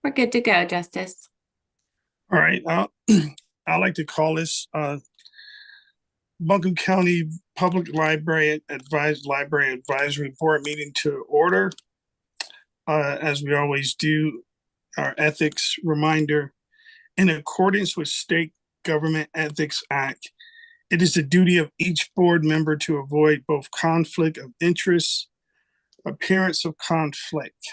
We're good to go, Justice. All right, I like to call this Buncombe County Public Library Advisory Board meeting to order. As we always do, our ethics reminder. In accordance with State Government Ethics Act, it is the duty of each board member to avoid both conflict of interest, appearance of conflict.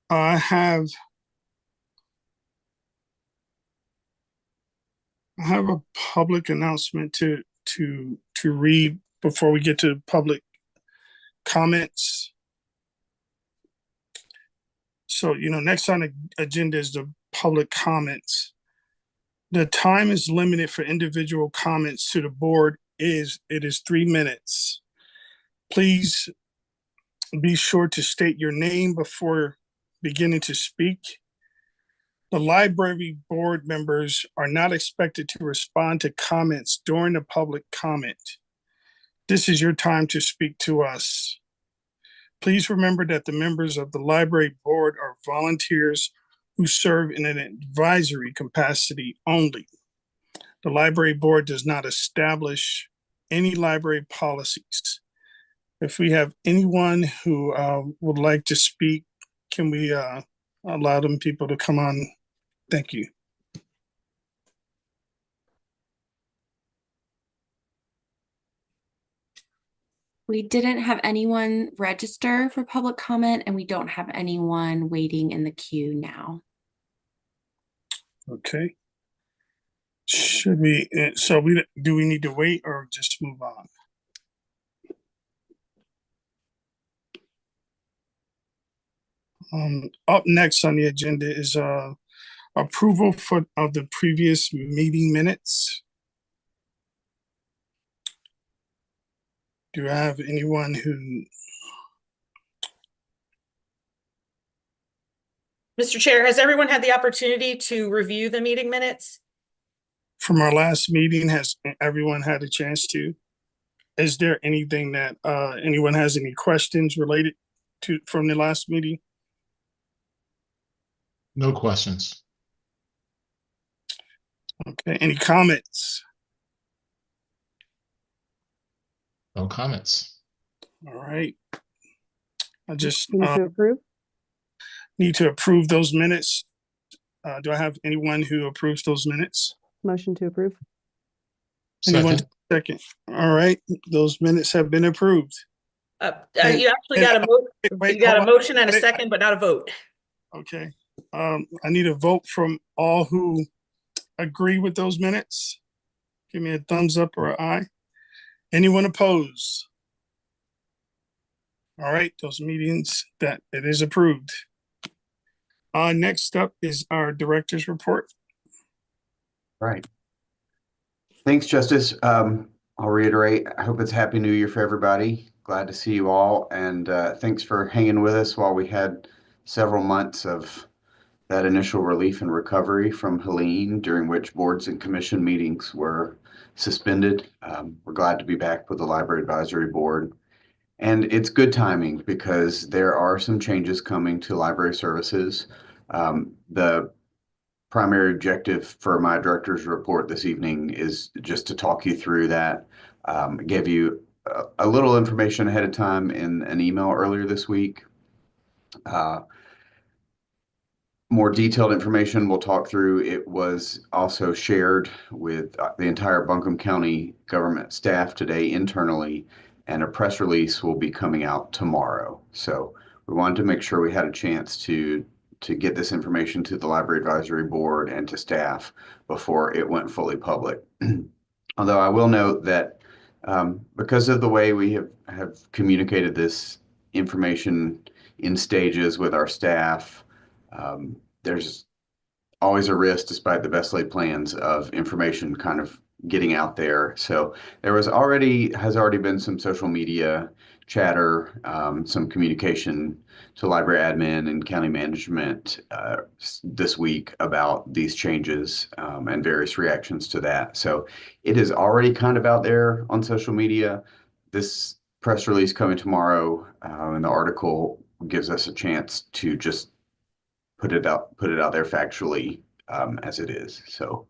I have a public announcement to read before we get to public comments. So, next on the agenda is the public comments. The time is limited for individual comments to the board. It is 3 minutes. Please be sure to state your name before beginning to speak. The library board members are not expected to respond to comments during the public comment. This is your time to speak to us. Please remember that the members of the library board are volunteers who serve in an advisory capacity only. The library board does not establish any library policies. If we have anyone who would like to speak, can we allow them people to come on? Thank you. We didn't have anyone register for public comment, and we don't have anyone waiting in the queue now. Okay. Do we need to wait or just move on? Up next on the agenda is approval of the previous meeting minutes. Do I have anyone who? Mr. Chair, has everyone had the opportunity to review the meeting minutes? From our last meeting, has everyone had a chance to? Is there anything that anyone has any questions related to from the last meeting? No questions. Okay, any comments? No comments. All right. I just need to approve. those minutes. Do I have anyone who approves those minutes? Motion to approve. Anyone? Second. All right, those minutes have been approved. You actually got a motion and a second, but not a vote. Okay. I need a vote from all who agree with those minutes. Give me a thumbs up or an aye. Anyone opposed? All right, those meetings that it is approved. Next up is our director's report. Right. Thanks, Justice. I'll reiterate, I hope it's Happy New Year for everybody. Glad to see you all. And thanks for hanging with us while we had several months of that initial relief and recovery from Helene, during which boards and commission meetings were suspended. We're glad to be back with the Library Advisory Board. And it's good timing because there are some changes coming to library services. The primary objective for my director's report this evening is just to talk you through that. Give you a little information ahead of time in an email earlier this week. More detailed information we'll talk through. It was also shared with the entire Buncombe County government staff today internally, and a press release will be coming out tomorrow. So we wanted to make sure we had a chance to get this information to the Library Advisory Board and to staff before it went fully public. Although I will note that because of the way we have communicated this information in stages with our staff, there's always a risk, despite the best laid plans, of information kind of getting out there. So there has already been some social media chatter, some communication to library admin and county management this week about these changes and various reactions to that. So it is already kind of out there on social media. This press release coming tomorrow, and the article gives us a chance to just put it out there factually, as it is. So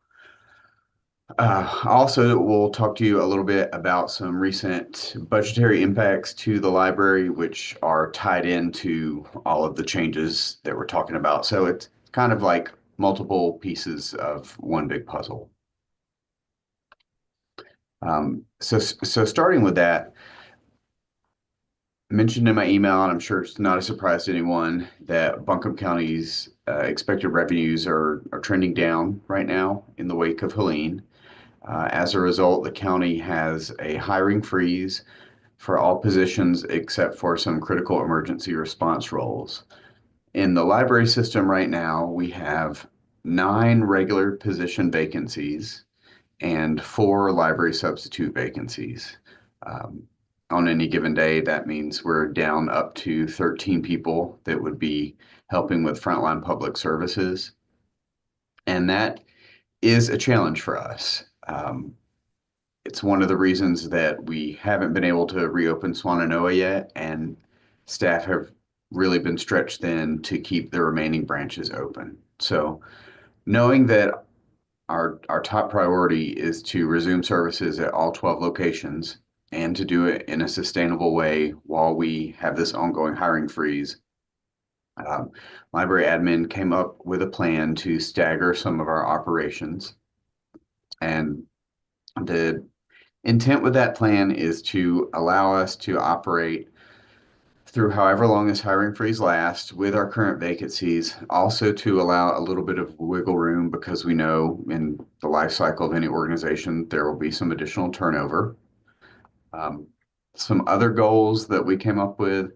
also, we'll talk to you a little bit about some recent budgetary impacts to the library, which are tied into all of the changes that we're talking about. So it's kind of like multiple pieces of one big puzzle. So starting with that, mentioned in my email, and I'm sure it's not a surprise to anyone, that Buncombe County's expected revenues are trending down right now in the wake of Helene. As a result, the county has a hiring freeze for all positions except for some critical emergency response roles. In the library system right now, we have 9 regular position vacancies and 4 library substitute vacancies. On any given day, that means we're down up to 13 people that would be helping with frontline public services. And that is a challenge for us. It's one of the reasons that we haven't been able to reopen Swannanoa yet, and staff have really been stretched thin to keep the remaining branches open. So knowing that our top priority is to resume services at all 12 locations and to do it in a sustainable way while we have this ongoing hiring freeze, library admin came up with a plan to stagger some of our operations. And the intent with that plan is to allow us to operate through however long this hiring freeze lasts with our current vacancies, also to allow a little bit of wiggle room, because we know in the life cycle of any organization, there will be some additional turnover. Some other goals that we came up with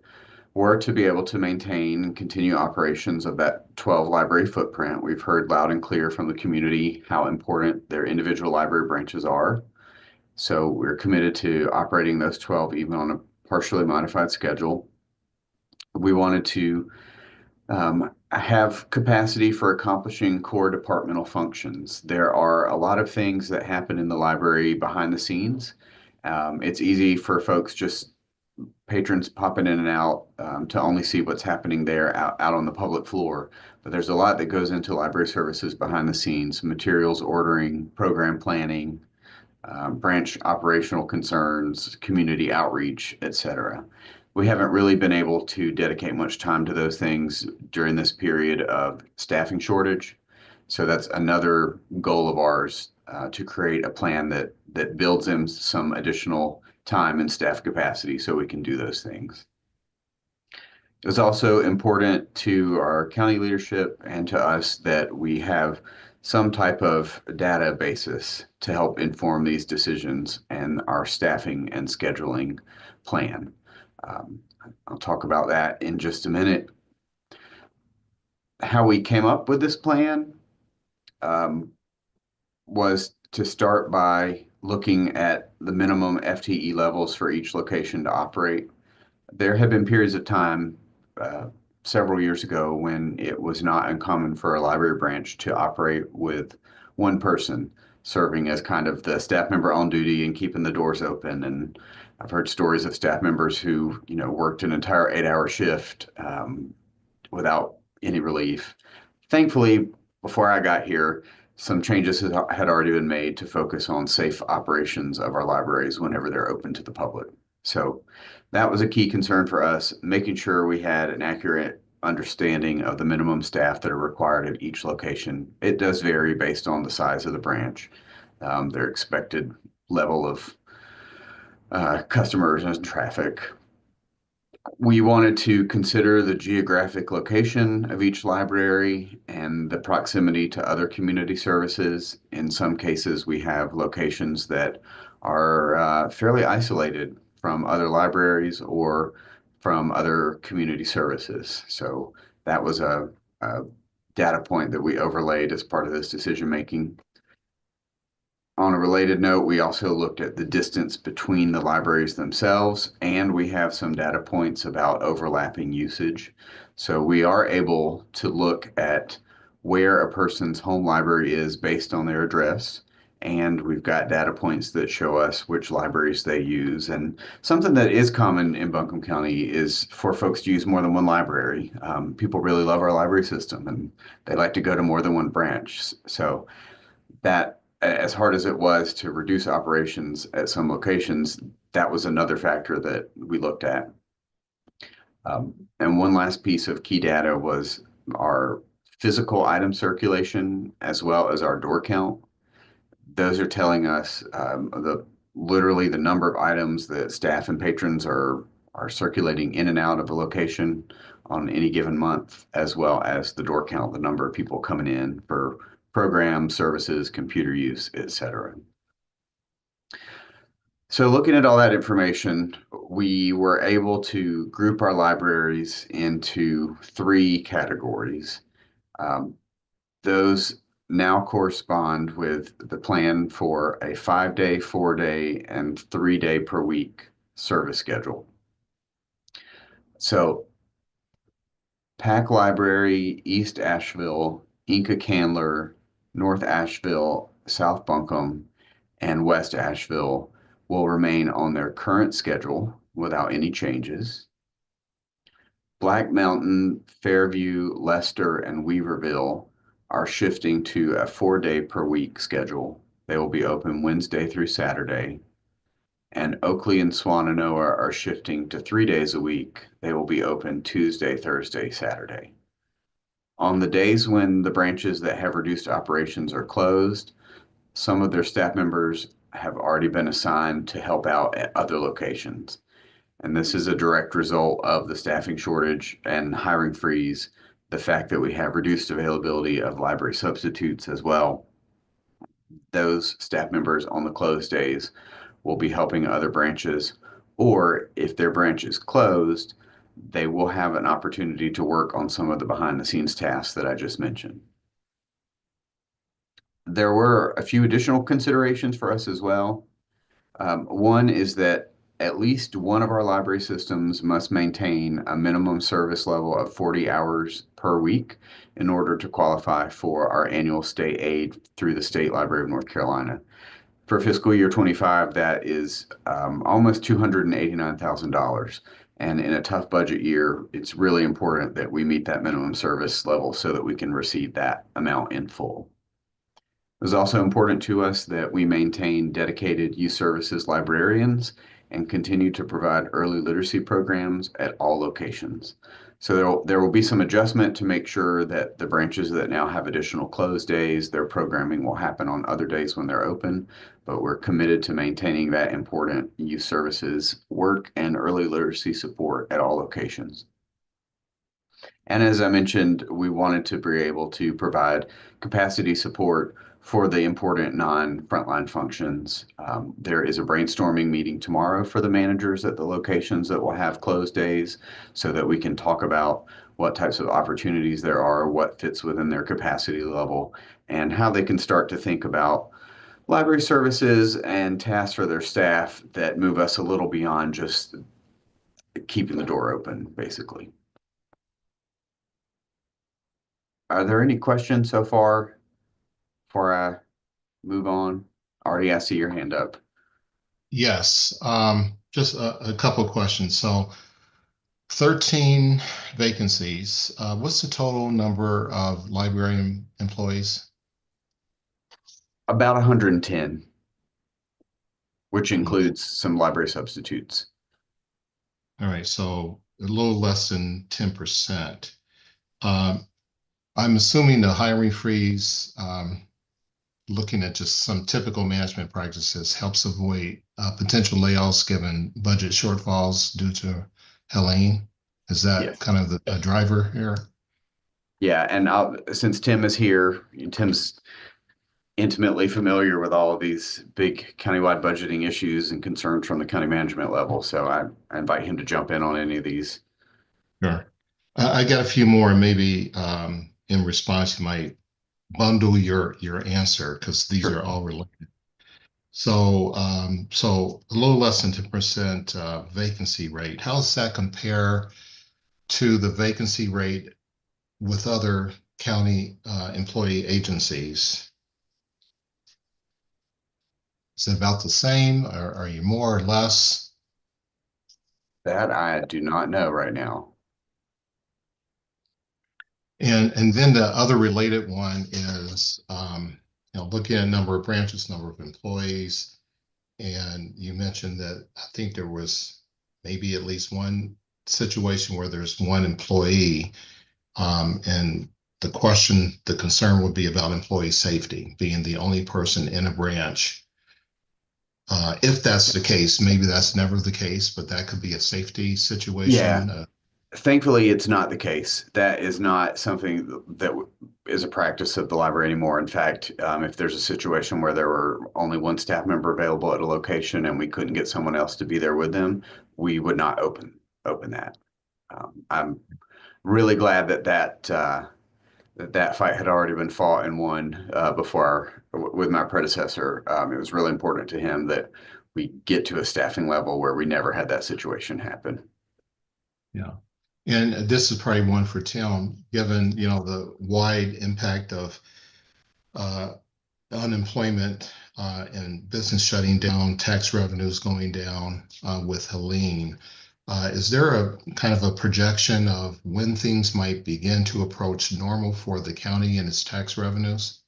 were to be able to maintain and continue operations of that 12 library footprint. We've heard loud and clear from the community how important their individual library branches are. So we're committed to operating those 12 even on a partially modified schedule. We wanted to have capacity for accomplishing core departmental functions. There are a lot of things that happen in the library behind the scenes. It's easy for folks, just patrons popping in and out, to only see what's happening there out on the public floor. But there's a lot that goes into library services behind the scenes: materials ordering, program planning, branch operational concerns, community outreach, etc. We haven't really been able to dedicate much time to those things during this period of staffing shortage. So that's another goal of ours, to create a plan that builds in some additional time and staff capacity so we can do those things. It was also important to our county leadership and to us that we have some type of data basis to help inform these decisions and our staffing and scheduling plan. I'll talk about that in just a minute. How we came up with this plan was to start by looking at the minimum FTE levels for each location to operate. There have been periods of time several years ago when it was not uncommon for a library branch to operate with one person serving as kind of the staff member on duty and keeping the doors open. And I've heard stories of staff members who, worked an entire 8-hour shift without any relief. Thankfully, before I got here, some changes had already been made to focus on safe operations of our libraries whenever they're open to the public. So that was a key concern for us, making sure we had an accurate understanding of the minimum staff that are required at each location. It does vary based on the size of the branch, their expected level of customers and traffic. We wanted to consider the geographic location of each library and the proximity to other community services. In some cases, we have locations that are fairly isolated from other libraries or from other community services. So that was a data point that we overlaid as part of this decision-making. On a related note, we also looked at the distance between the libraries themselves, and we have some data points about overlapping usage. So we are able to look at where a person's home library is based on their address and we've got data points that show us which libraries they use. And something that is common in Buncombe County is for folks to use more than one library. People really love our library system and they like to go to more than one branch. So that, as hard as it was to reduce operations at some locations, that was another factor that we looked at. And one last piece of key data was our physical item circulation as well as our door count. Those are telling us literally the number of items that staff and patrons are circulating in and out of a location on any given month, as well as the door count, the number of people coming in for programs, services, computer use, etc. So looking at all that information, we were able to group our libraries into 3 categories. Those now correspond with the plan for a 5-day, 4-day, and 3-day per week service schedule. So Pack Library, East Asheville, Inca Candler, North Asheville, South Buncombe, and West Asheville will remain on their current schedule without any changes. Black Mountain, Fairview, Leicester, and Weaverville are shifting to a 4-day per week schedule. They will be open Wednesday through Saturday. And Oakley and Swannanoa are shifting to 3 days a week. They will be open Tuesday, Thursday, Saturday. On the days when the branches that have reduced operations are closed, some of their staff members have already been assigned to help out at other locations. And this is a direct result of the staffing shortage and hiring freeze, the fact that we have reduced availability of library substitutes as well. Those staff members on the closed days will be helping other branches, or if their branch is closed, they will have an opportunity to work on some of the behind the scenes tasks that I just mentioned. There were a few additional considerations for us as well. One is that at least one of our library systems must maintain a minimum service level of 40 hours per week in order to qualify for our annual state aid through the State Library of North Carolina. For fiscal year 25, that is almost $289,000. And in a tough budget year, it's really important that we meet that minimum service level so that we can receive that amount in full. It was also important to us that we maintain dedicated youth services librarians and continue to provide early literacy programs at all locations. So there will be some adjustment to make sure that the branches that now have additional closed days, their programming will happen on other days when they're open, but we're committed to maintaining that important youth services work and early literacy support at all locations. And as I mentioned, we wanted to be able to provide capacity support for the important non-frontline functions. There is a brainstorming meeting tomorrow for the managers at the locations that will have closed days so that we can talk about what types of opportunities there are, what fits within their capacity level, and how they can start to think about library services and tasks for their staff that move us a little beyond just keeping the door open, basically. Are there any questions so far before I move on? Artie, I see your hand up. Yes, just a couple of questions. So 13 vacancies. What's the total number of librarian employees? About 110, which includes some library substitutes. All right, so a little less than 10%. I'm assuming the hiring freeze, looking at just some typical management practices, helps avoid potential layoffs given budget shortfalls due to Helene. Is that Yes. kind of the driver here? Yeah, and since Tim is here, Tim's intimately familiar with all of these big countywide budgeting issues and concerns from the county management level. So I invite him to jump in on any of these. Sure. I got a few more, and maybe in response, you might bundle your answer because these Sure. are all related. So, so a little less than 10% vacancy rate. How does that compare to the vacancy rate with other county employee agencies? Is it about the same, or are you more or less? That I do not know right now. And then the other related one is, looking at number of branches, number of employees. And you mentioned that I think there was maybe at least one situation where there's one employee. And the concern would be about employee safety, being the only person in a branch. If that's the case, maybe that's never the case, but that could be a safety situation. Yeah. Thankfully, it's not the case. That is not something that is a practice of the library anymore. In fact, if there's a situation where there were only one staff member available at a location and we couldn't get someone else to be there with them, we would not open that. I'm really glad that fight had already been fought and won with my predecessor. It was really important to him that we get to a staffing level where we never had that situation happen. Yeah. And this is probably one for Tim, given, the wide impact of unemployment and business shutting down, tax revenues going down with Helene. Is there a kind of a projection of when things might begin to approach normal for the county and its tax revenues?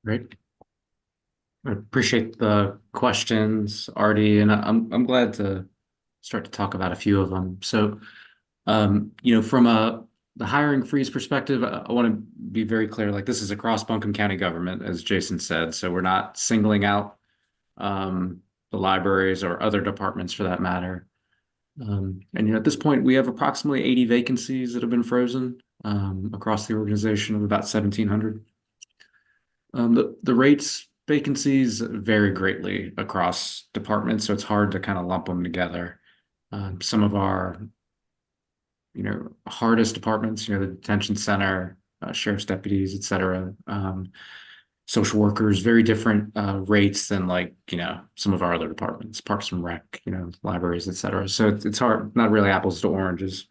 Great. I appreciate the questions, Artie, and I'm glad to start to talk about a few of them. So, from the hiring freeze perspective, I want to be very clear, like this is across Buncombe County government, as Jason said. So we're not singling out the libraries or other departments for that matter. And at this point, we have approximately 80 vacancies that have been frozen across the organization of about 1,700. The rates vacancies vary greatly across departments, so it's hard to kind of lump them together. Some of our, hardest departments, the detention center, sheriff's deputies, et cetera, social workers, very different rates than some of our other departments, Parks and Rec, libraries, et cetera. So it's hard, not really apples to oranges.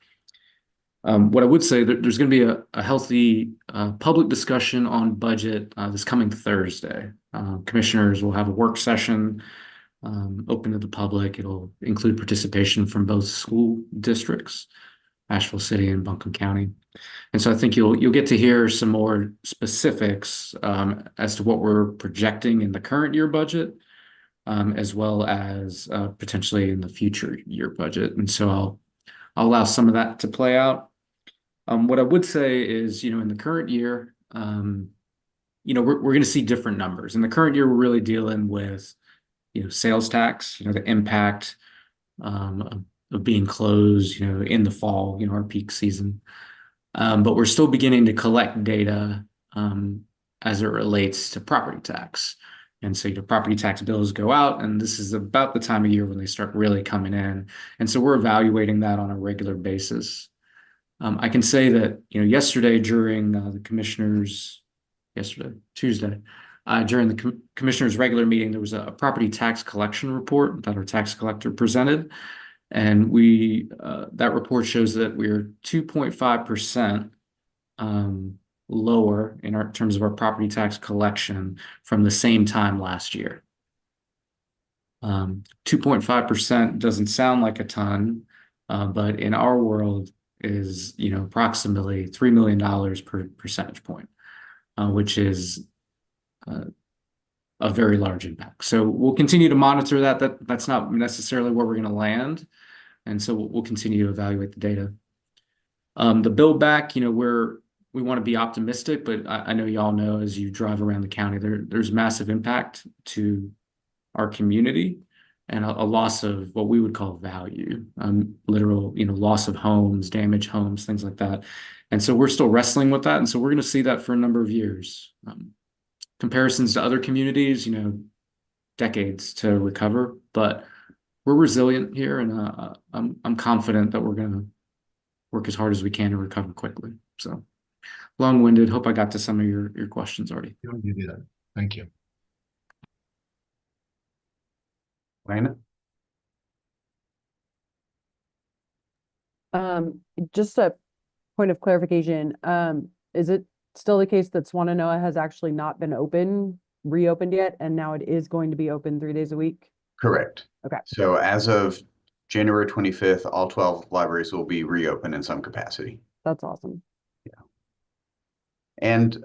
What I would say, there's going to be a healthy public discussion on budget this coming Thursday. Commissioners will have a work session open to the public. It'll include participation from both school districts, Asheville City and Buncombe County. And so I think you'll get to hear some more specifics as to what we're projecting in the current year budget, as well as potentially in the future year budget. And so I'll allow some of that to play out. What I would say is, in the current year, we're going to see different numbers. In the current year, we're really dealing with, sales tax, the impact of being closed, in the fall, our peak season. But we're still beginning to collect data as it relates to property tax. And so property tax bills go out, and this is about the time of year when they start really coming in. And so we're evaluating that on a regular basis. I can say that, yesterday during Tuesday, during the commissioner's regular meeting, there was a property tax collection report that our tax collector presented. And that report shows that we're 2.5% lower in terms of our property tax collection from the same time last year. 2.5% doesn't sound like a ton, but in our world is, approximately $3 million per percentage point, which is a very large impact. So we'll continue to monitor that. That's not necessarily where we're going to land. And so we'll continue to evaluate the data. The build back, we want to be optimistic, but I know y'all know as you drive around the county, there's massive impact to our community and a loss of what we would call value, literal, loss of homes, damaged homes, things like that. And so we're still wrestling with that. And so we're going to see that for a number of years. Comparisons to other communities, decades to recover, but we're resilient here, and I'm confident that we're going to work as hard as we can to recover quickly. So long-winded. Hope I got to some of your questions already. You did. Thank you. Lana? Just a point of clarification. Is it still the case that Swananoa has actually not been reopened yet, and now it is going to be open 3 days a week? Correct. Okay. So as of January 25th, all 12 libraries will be reopened in some capacity. That's awesome. And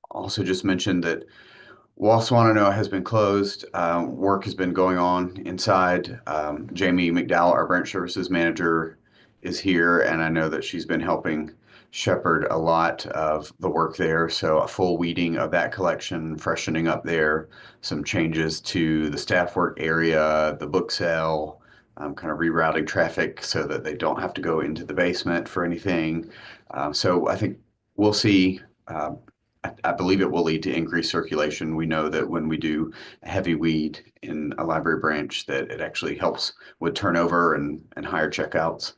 also just mentioned that while Swananoa has been closed, work has been going on inside. Jamie McDowell, our branch services manager, is here, and I know that she's been helping shepherd a lot of the work there. So a full weeding of that collection, freshening up there, some changes to the staff work area, the book sale, kind of rerouting traffic so that they don't have to go into the basement for anything. So I think we'll see. I believe it will lead to increased circulation. We know that when we do a heavy weed in a library branch, that it actually helps with turnover and higher checkouts.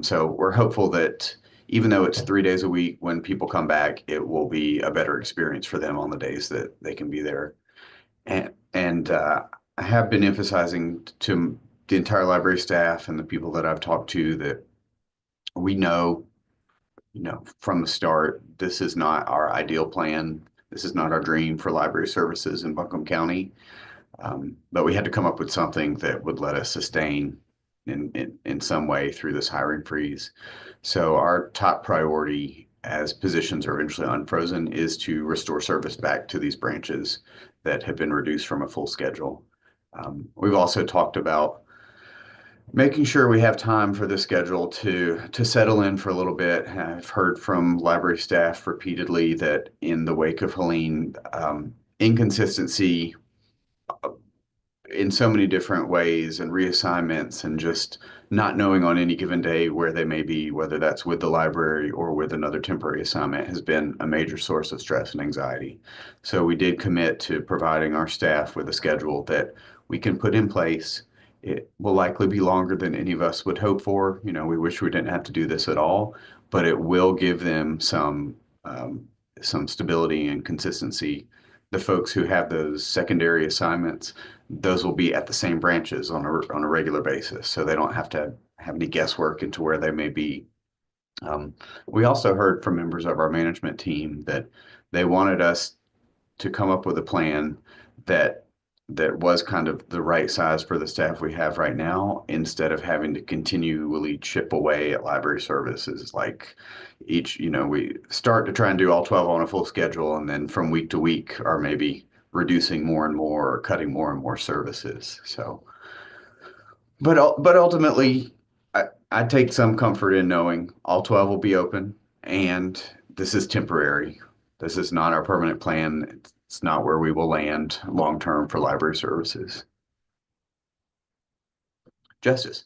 So we're hopeful that even though it's 3 days a week, when people come back, it will be a better experience for them on the days that they can be there. And I have been emphasizing to the entire library staff and the people that I've talked to that we know, from the start, this is not our ideal plan. This is not our dream for library services in Buncombe County. But we had to come up with something that would let us sustain in some way through this hiring freeze. So our top priority as positions are eventually unfrozen is to restore service back to these branches that have been reduced from a full schedule. We've also talked about making sure we have time for the schedule to settle in for a little bit. I've heard from library staff repeatedly that in the wake of Helene, inconsistency in so many different ways and reassignments and just not knowing on any given day where they may be, whether that's with the library or with another temporary assignment, has been a major source of stress and anxiety. So we did commit to providing our staff with a schedule that we can put in place. It will likely be longer than any of us would hope for. We wish we didn't have to do this at all, but it will give them some stability and consistency. The folks who have those secondary assignments, those will be at the same branches on a regular basis, so they don't have to have any guesswork into where they may be. We also heard from members of our management team that they wanted us to come up with a plan that was kind of the right size for the staff we have right now, instead of having to continually chip away at library services. Like we start to try and do all 12 on a full schedule, and then from week to week are maybe reducing more and more or cutting more and more services. So, but ultimately, I take some comfort in knowing all 12 will be open, and this is temporary. This is not our permanent plan. It's not where we will land long-term for library services. Justice.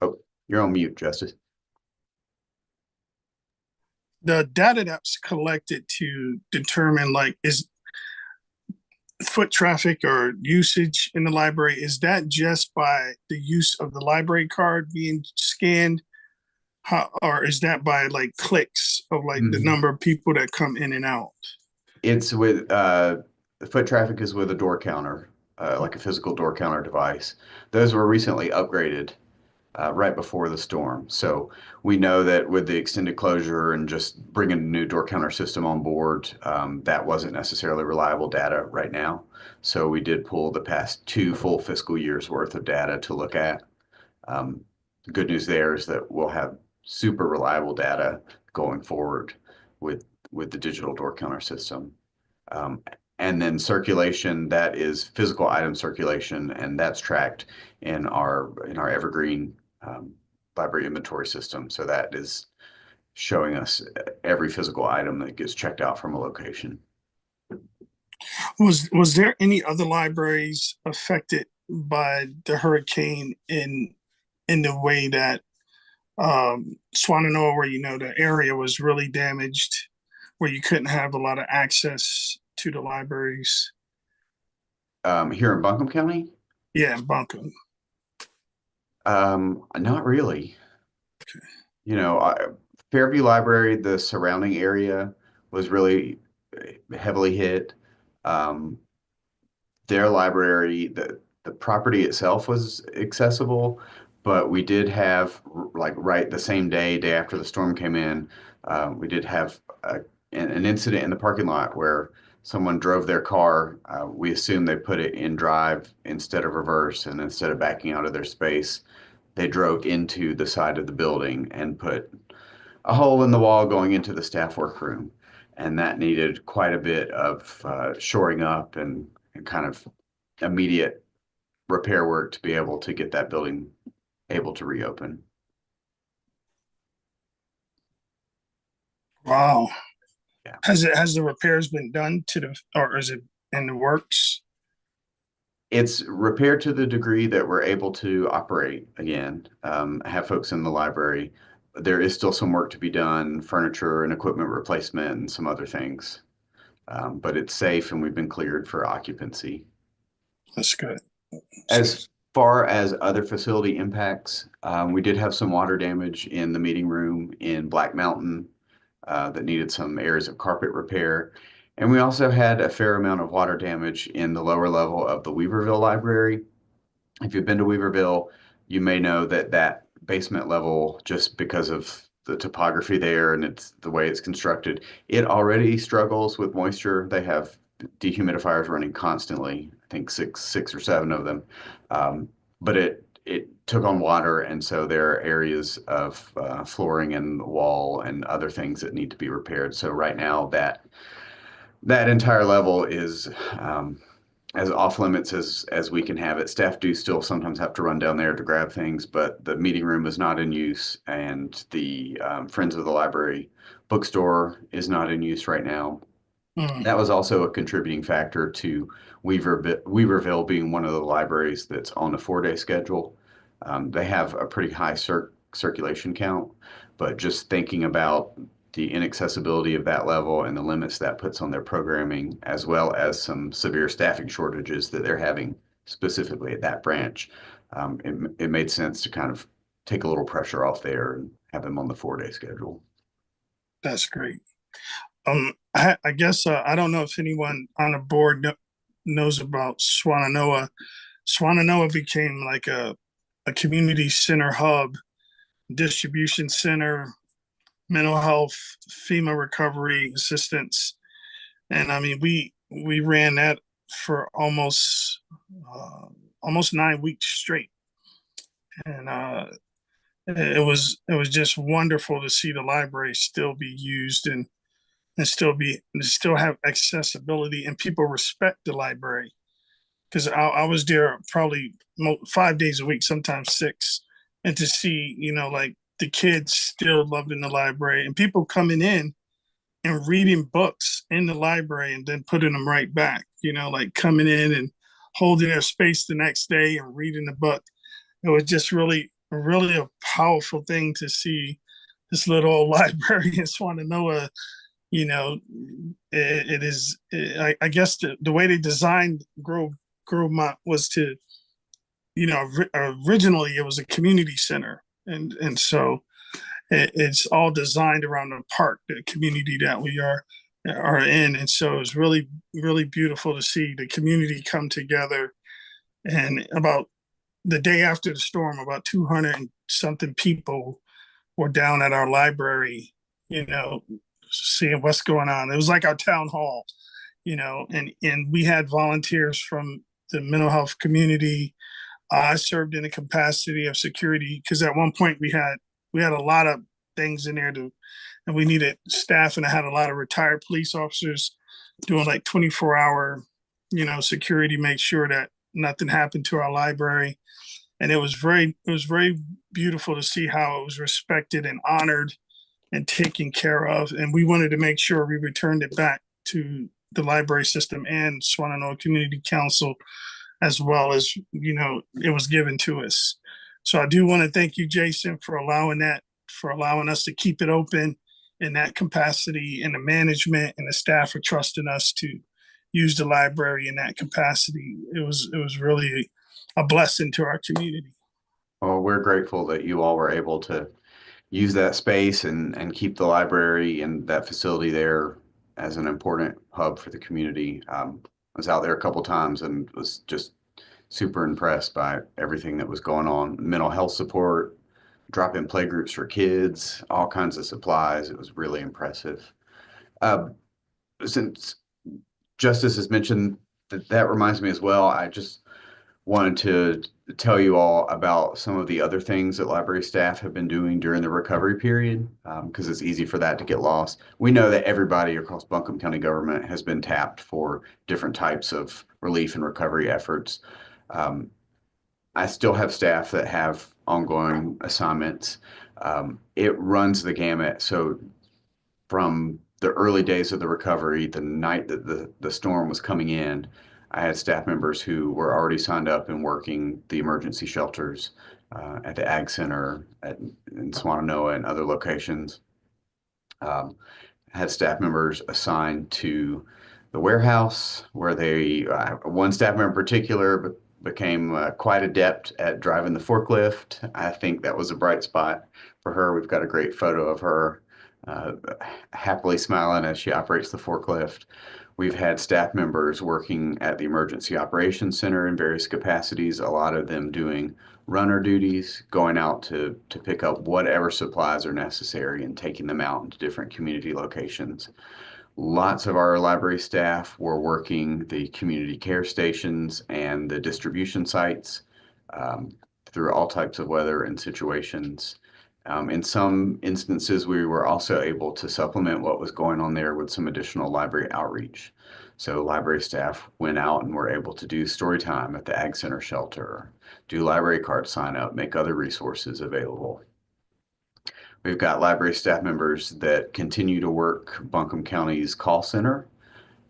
Oh, you're on mute, Justice. The data that's collected to determine is foot traffic or usage in the library, is that just by the use of the library card being scanned? Or is that by clicks of the number of people that come in and out? It's with the foot traffic is with a door counter, like a physical door counter device. Those were recently upgraded right before the storm. So we know that with the extended closure and just bringing a new door counter system on board, that wasn't necessarily reliable data right now. So we did pull the past 2 full fiscal years worth of data to look at. The good news there is that we'll have super reliable data going forward with the digital door counter system. And then circulation, that is physical item circulation, and that's tracked in our Evergreen library inventory system. So that is showing us every physical item that gets checked out from a location. Was there any other libraries affected by the hurricane in the way that Swananoa, where the area was really damaged, where you couldn't have a lot of access to the libraries? Here in Buncombe County? Yeah, in Buncombe. Not really. Okay. Fairview Library, the surrounding area was really heavily hit. Their library, the property itself was accessible, but we did have, like, right the same day after the storm came in, we did have an incident in the parking lot where someone drove their car. We assumed they put it in drive instead of reverse, and instead of backing out of their space, they drove into the side of the building and put a hole in the wall going into the staff workroom. And that needed quite a bit of shoring up and kind of immediate repair work to be able to get that building able to reopen. Wow. Yeah. Has the repairs been done to the, or is it in the works? It's repaired to the degree that we're able to operate again, have folks in the library. There is still some work to be done, furniture and equipment replacement and some other things. But it's safe and we've been cleared for occupancy. That's good. As far as other facility impacts, we did have some water damage in the meeting room in Black Mountain that needed some areas of carpet repair. And we also had a fair amount of water damage in the lower level of the Weaverville Library. If you've been to Weaverville, you may know that that basement level, just because of the topography there and it's the way it's constructed, it already struggles with moisture. They have dehumidifiers running constantly, I think six or seven of them. But it took on water, and so there are areas of flooring and wall and other things that need to be repaired. So right now that entire level is as off limits as we can have it. Staff do still sometimes have to run down there to grab things, but the meeting room is not in use, and the Friends of the Library bookstore is not in use right now. That was also a contributing factor to Weaverville being one of the libraries that's on a 4-day schedule. They have a pretty high circulation count, but just thinking about the inaccessibility of that level and the limits that puts on their programming, as well as some severe staffing shortages that they're having specifically at that branch, it made sense to kind of take a little pressure off there and have them on the 4-day schedule. That's great. I guess I don't know if anyone on the board knows about Swannanoa. Swannanoa became like a community center hub, distribution center, mental health, FEMA recovery assistance. And I mean, we ran that for almost 9 weeks straight. And it was just wonderful to see the library still be used and still have accessibility, and people respect the library. Because I was there probably 5 days a week, sometimes 6, and to see, like the kids still loving the library and people coming in and reading books in the library and then putting them right back, like coming in and holding their space the next day and reading the book. It was just really a powerful thing to see this little old library in Swannanoa. It is, I guess the way they designed Grovemont was to, originally it was a community center. And so it's all designed around the park, the community that we are in. And so it's really, really beautiful to see the community come together. And about the day after the storm, about 200 and something people were down at our library, seeing what's going on. It was like our town hall, and we had volunteers from the mental health community. I served in the capacity of security because at one point we had a lot of things in there and we needed staff, and I had a lot of retired police officers doing like 24-hour, security, make sure that nothing happened to our library. And it was very beautiful to see how it was respected and honored and taken care of. And we wanted to make sure we returned it back to the library system and Swannanoa Community Council, as well as, it was given to us. So I do want to thank you, Jason, for allowing us to keep it open in that capacity, and the management and the staff for trusting us to use the library in that capacity. It was really a blessing to our community. Well, we're grateful that you all were able to use that space and keep the library and that facility there as an important hub for the community. I was out there a couple times and was just super impressed by everything that was going on. Mental health support, drop-in play groups for kids, all kinds of supplies. It was really impressive. Since Justice has mentioned that reminds me as well, I just wanted to tell you all about some of the other things that library staff have been doing during the recovery period, because it's easy for that to get lost. We know that everybody across Buncombe County government has been tapped for different types of relief and recovery efforts. I still have staff that have ongoing assignments. It runs the gamut. So from the early days of the recovery, the night that the storm was coming in, I had staff members who were already signed up and working the emergency shelters at the Ag Center in Swannanoa and other locations. Had staff members assigned to the warehouse where one staff member in particular became quite adept at driving the forklift. I think that was a bright spot for her. We've got a great photo of her happily smiling as she operates the forklift. We've had staff members working at the Emergency Operations Center in various capacities, a lot of them doing runner duties, going out to pick up whatever supplies are necessary and taking them out into different community locations. Lots of our library staff were working the community care stations and the distribution sites through all types of weather and situations. In some instances, we were also able to supplement what was going on there with some additional library outreach. So library staff went out and were able to do story time at the Ag Center shelter, do library card sign up, make other resources available. We've got library staff members that continue to work Buncombe County's call center,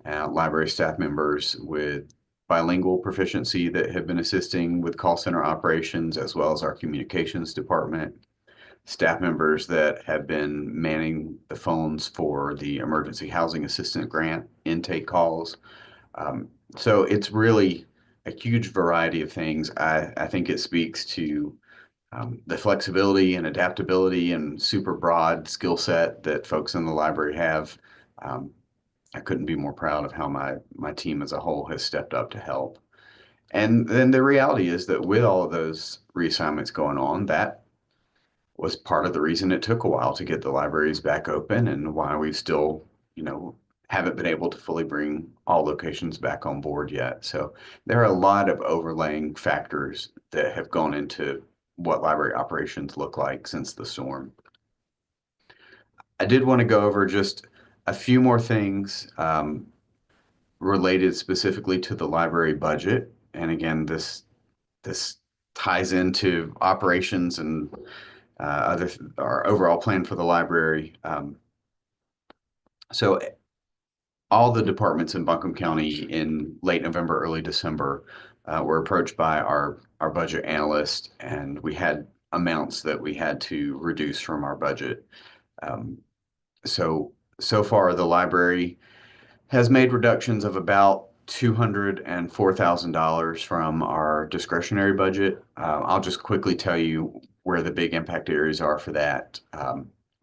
library staff members with bilingual proficiency that have been assisting with call center operations, as well as our communications department. Staff members that have been manning the phones for the Emergency Housing Assistant Grant intake calls. So it's really a huge variety of things. I think it speaks to the flexibility and adaptability and super broad skill set that folks in the library have. I couldn't be more proud of how my team as a whole has stepped up to help. And then the reality is that with all of those reassignments going on, that was part of the reason it took a while to get the libraries back open and why we still, haven't been able to fully bring all locations back on board yet. So there are a lot of overlaying factors that have gone into what library operations look like since the storm. I did want to go over just a few more things related specifically to the library budget. And again, this ties into operations and our overall plan for the library. So all the departments in Buncombe County in late November, early December were approached by our budget analyst, and we had amounts that we had to reduce from our budget. So far the library has made reductions of about $204,000 from our discretionary budget. I'll just quickly tell you where the big impact areas are for that.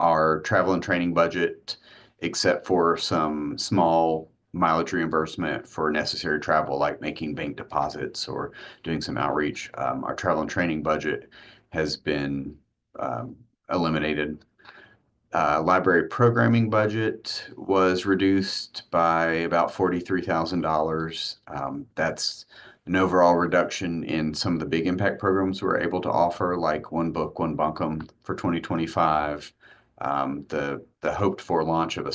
Our travel and training budget, except for some small mileage reimbursement for necessary travel, like making bank deposits or doing some outreach, our travel and training budget has been eliminated. Library programming budget was reduced by about $43,000. That's an overall reduction in some of the big impact programs we're able to offer, like One Book, One Buncombe for 2025, the hoped for launch of a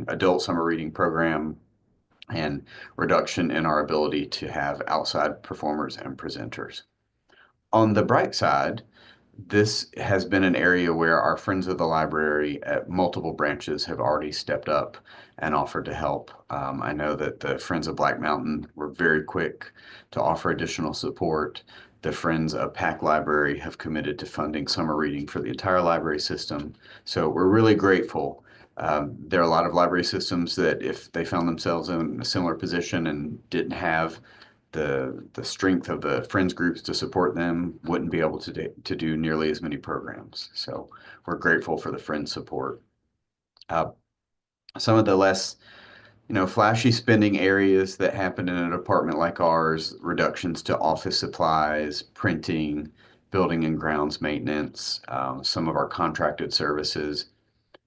adult summer reading program, and reduction in our ability to have outside performers and presenters. On the bright side, this has been an area where our Friends of the Library at multiple branches have already stepped up and offered to help. I know that the Friends of Black Mountain were very quick to offer additional support. The Friends of Pack Library have committed to funding summer reading for the entire library system. So we're really grateful. There are a lot of library systems that if they found themselves in a similar position and didn't have the strength of the Friends groups to support them, wouldn't be able to do nearly as many programs. So we're grateful for the Friends support. Some of the less flashy spending areas that happen in a department like ours, reductions to office supplies, printing, building and grounds maintenance, some of our contracted services.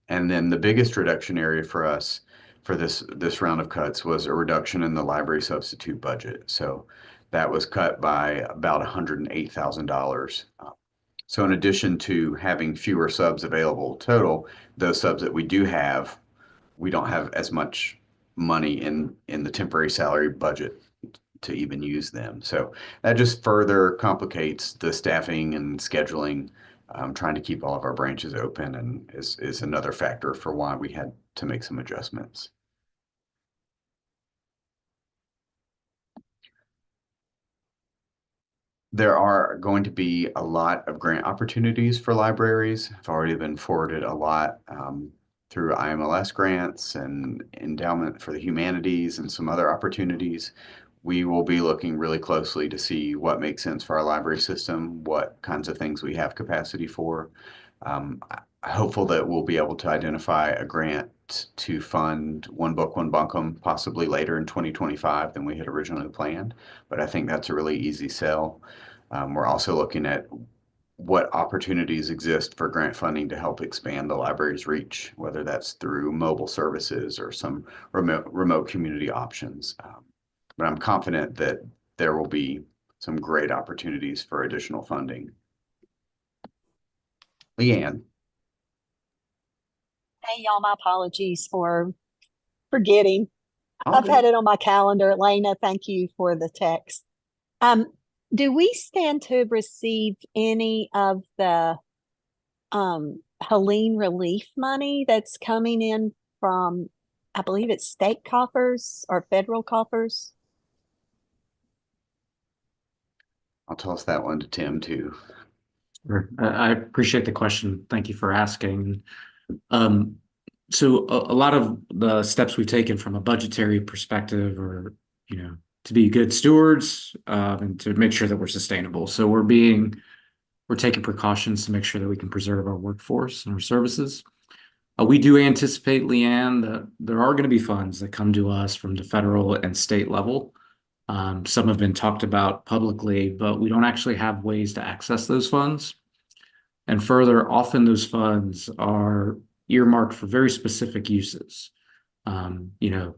And then the biggest reduction area for us for this round of cuts was a reduction in the library substitute budget. So that was cut by about $108,000. So in addition to having fewer subs available total, those subs that we do have, we don't have as much money in the temporary salary budget to even use them. So that just further complicates the staffing and scheduling, trying to keep all of our branches open, and is another factor for why we had to make some adjustments. There are going to be a lot of grant opportunities for libraries. Have already been forwarded a lot through IMLS grants and Endowment for the Humanities and some other opportunities. We will be looking really closely to see what makes sense for our library system, what kinds of things we have capacity for. I'm hopeful that we'll be able to identify a grant to fund One Book, One Bunkum possibly later in 2025 than we had originally planned, but I think that's a really easy sell. We're also looking at what opportunities exist for grant funding to help expand the library's reach, whether that's through mobile services or some remote community options. But I'm confident that there will be some great opportunities for additional funding. Leanne. Hey, y'all, my apologies for forgetting. All I've good. had it on my calendar. Elena, thank you for the text. Do we stand to receive any of the Helene relief money that's coming in from, I believe it's state coffers or federal coffers? I'll toss that one to Tim too. Sure. I appreciate the question. Thank you for asking. So a lot of the steps we've taken from a budgetary perspective are, to be good stewards, and to make sure that we're sustainable. So we're taking precautions to make sure that we can preserve our workforce and our services. We do anticipate, Leanne, that there are going to be funds that come to us from the federal and state level. Some have been talked about publicly, but we don't actually have ways to access those funds. And further, often those funds are earmarked for very specific uses.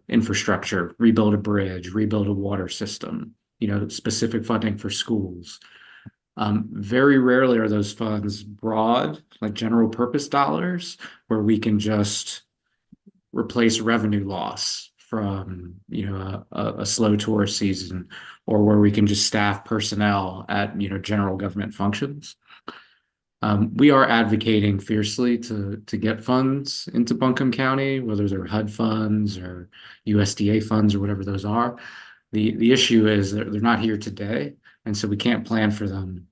Infrastructure, rebuild a bridge, rebuild a water system, specific funding for schools. Very rarely are those funds broad, like general purpose dollars, where we can just replace revenue loss from a slow tourist season, or where we can just staff personnel at general government functions. We are advocating fiercely to get funds into Buncombe County, whether they're HUD funds or USDA funds or whatever those are. The issue is that they're not here today, and so we can't plan for them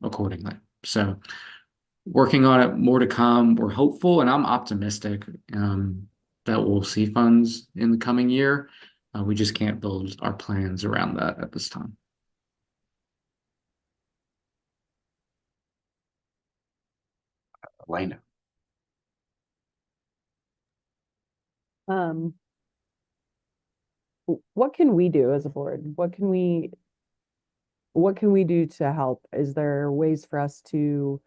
accordingly. So working on it, more to come. We're hopeful, and I'm optimistic that we'll see funds in the coming year. We just can't build our plans around that at this time. Elena. What can we do as a board? What can we do to help? Is there ways for us to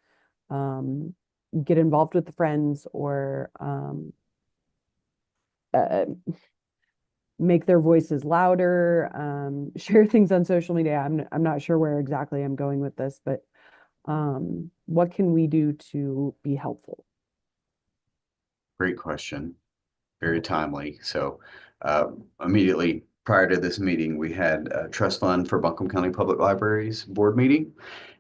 get involved with the friends, or make their voices louder, share things on social media? I'm not sure where exactly I'm going with this, but what can we do to be helpful? Great question. Very timely. So immediately prior to this meeting, we had a trust fund for Buncombe County Public Libraries board meeting.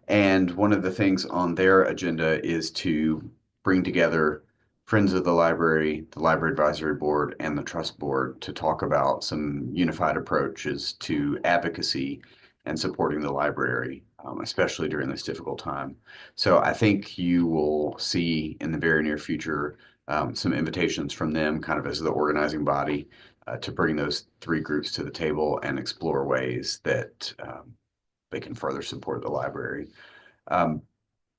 And one of the things on their agenda is to bring together Friends of the Library Advisory Board, and the Trust Board to talk about some unified approaches to advocacy and supporting the library, especially during this difficult time. So I think you will see in the very near future some invitations from them kind of as the organizing body to bring those three groups to the table and explore ways that they can further support the library.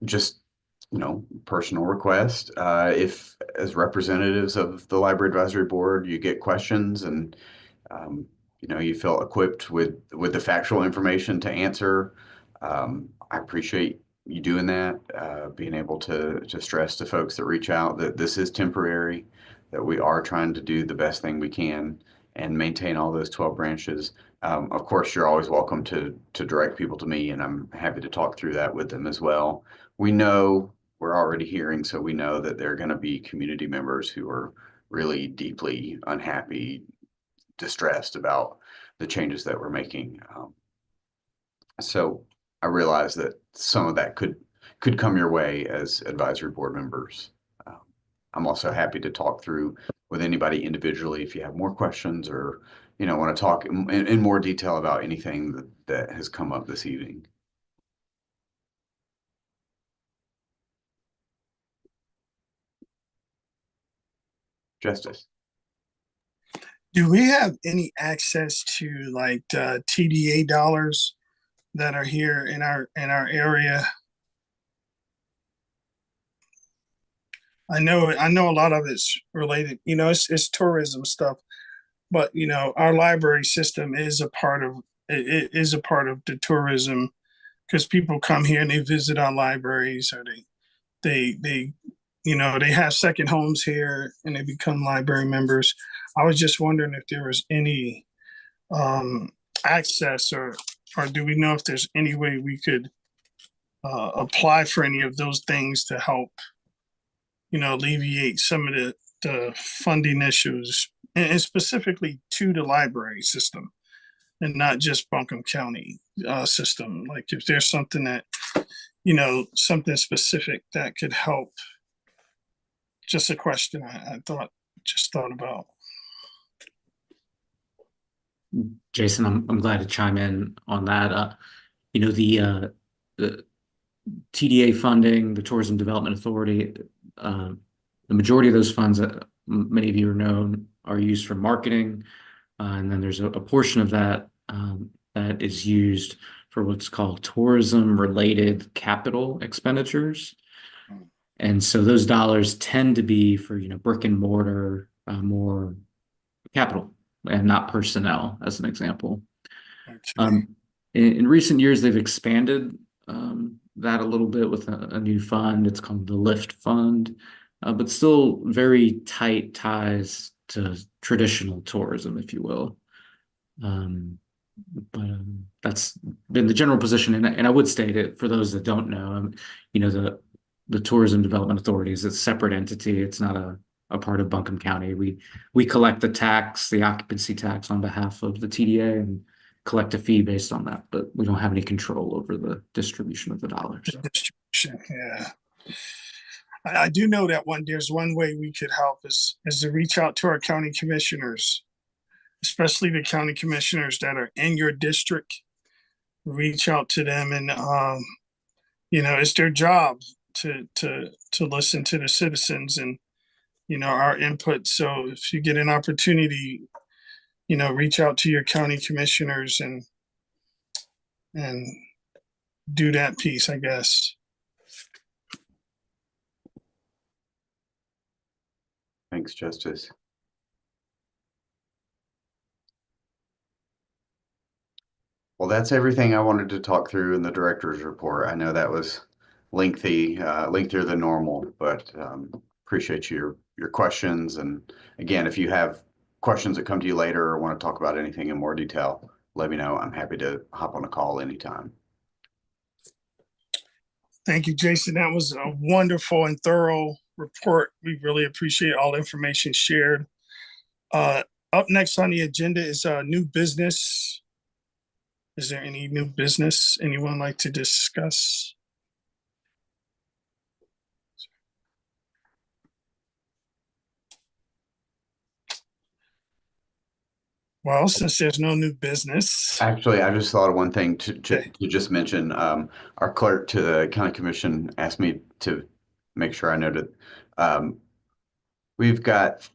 Just personal request. If as representatives of the Library Advisory Board, you get questions and, you feel equipped with the factual information to answer, I appreciate you doing that, being able to stress to folks that reach out that this is temporary, that we are trying to do the best thing we can and maintain all those 12 branches. Of course, you're always welcome to direct people to me, and I'm happy to talk through that with them as well. We're already hearing, so we know that there are going to be community members who are really deeply unhappy, distressed about the changes that we're making. So I realize that some of that could come your way as advisory board members. I'm also happy to talk through with anybody individually if you have more questions or want to talk in more detail about anything that has come up this evening. Justice. Do we have any access to like TDA dollars that are here in our area? I know a lot of it's related, it's tourism stuff, but our library system is a part of the tourism, because people come here and they visit our libraries, or they have second homes here and they become library members. I was just wondering if there was any access, or do we know if there's any way we could apply for any of those things to help alleviate some of the funding issues, and specifically to the library system and not just Buncombe County system. Like if there's something that, something specific that could help. Just a question I thought about. Jason, I'm glad to chime in on that. The TDA funding, the Tourism Development Authority, the majority of those funds, many of you are used for marketing, and then there's a portion of that that is used for what's called tourism-related capital expenditures. And so those dollars tend to be for brick and mortar, more capital and not personnel, as an example. In recent years, they've expanded that a little bit with a new fund. It's called the LIFT Fund, but still very tight ties to traditional tourism, if you will. But that's been the general position, and I would state it for those that don't know. The Tourism Development Authority is a separate entity. It's not a part of Buncombe County. We collect the occupancy tax on behalf of the TDA and collect a fee based on that, but we don't have any control over the distribution of the dollars. Yeah. I do know that there's one way we could help is to reach out to our county commissioners, especially the county commissioners that are in your district. Reach out to them, and it's their job to listen to the citizens and our input. So if you get an opportunity, reach out to your county commissioners and do that piece, I guess. Thanks, Justice. Well, that's everything I wanted to talk through in the director's report. I know that was lengthier than normal, but appreciate your questions. And again, if you have questions that come to you later or want to talk about anything in more detail, let me know. I'm happy to hop on a call anytime. Thank you, Jason. That was a wonderful and thorough report. We really appreciate all the information shared. Up next on the agenda is new business. Is there any new business anyone like to discuss? Well, since there's no new business. Actually, I just thought of one thing to just mention. Our clerk to the county commission asked me to make sure I noted. We've got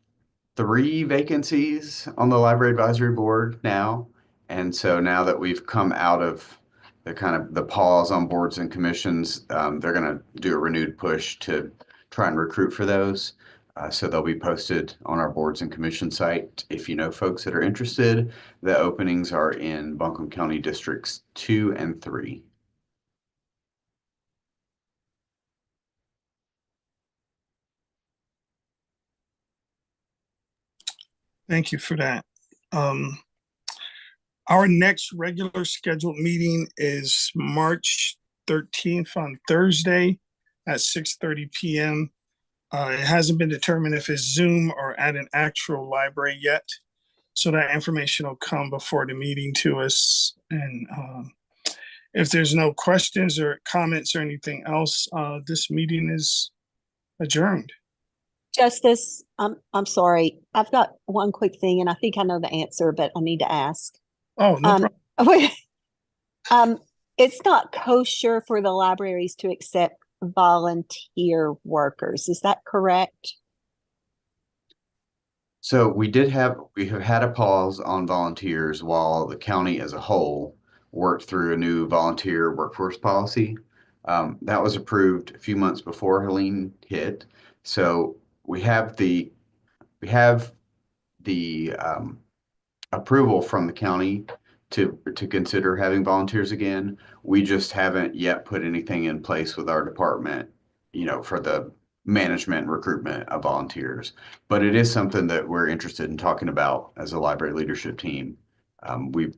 3 vacancies on the library advisory board now. And so now that we've come out of the kind of the pause on boards and commissions. They're going to do a renewed push to try and recruit for those. So they'll be posted on our boards and commission site. If you know folks that are interested, the openings are in Buncombe County Districts 2 and 3. Thank you for that. Our next regular scheduled meeting is March 13th on Thursday at 6:30 p.m. It hasn't been determined if it's Zoom or at an actual library yet. So that information will come before the meeting to us. And if there's no questions or comments or anything else, this meeting is adjourned. Justice, I'm sorry. I've got one quick thing, and I think I know the answer, but I need to ask. Oh, no problem. It's not kosher for the libraries to accept volunteer workers. Is that correct? So we have had a pause on volunteers while the county as a whole worked through a new volunteer workforce policy. That was approved a few months before Helene hit. So we have the approval from the county to consider having volunteers again. We just haven't yet put anything in place with our department, for the management and recruitment of volunteers. But it is something that we're interested in talking about as a library leadership team.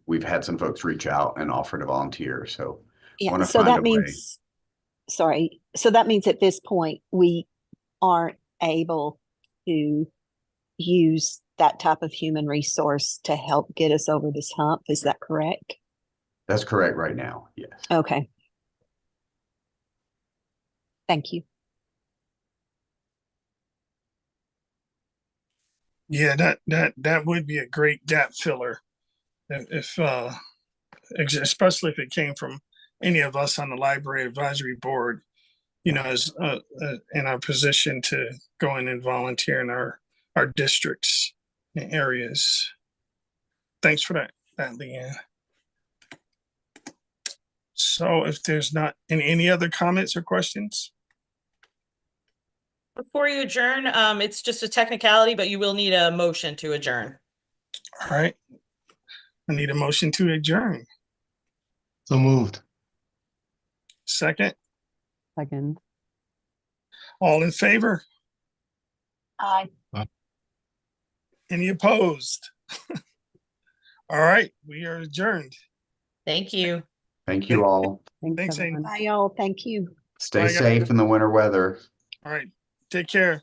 We've had some folks reach out and offer to volunteer. So Yeah, so that means, sorry, so that means at this point, we aren't able to use that type of human resource to help get us over this hump. Is that correct? That's correct right now. Yes. Okay. Thank you. Yeah, that would be a great gap filler if especially if it came from any of us on the library advisory board, as in our position to go in and volunteer in our districts and areas. Thanks for that, Leanne. So if there's not any other comments or questions? Before you adjourn, it's just a technicality, but you will need a motion to adjourn. All right. I need a motion to adjourn. So moved. Second, Second. all in favor? Aye. Any opposed? All right, we are adjourned. Thank you. Thank you all. Thanks, Amy. everyone. Bye, y'all. Thank you. Stay Bye, guys. safe in the winter weather. All right, take care.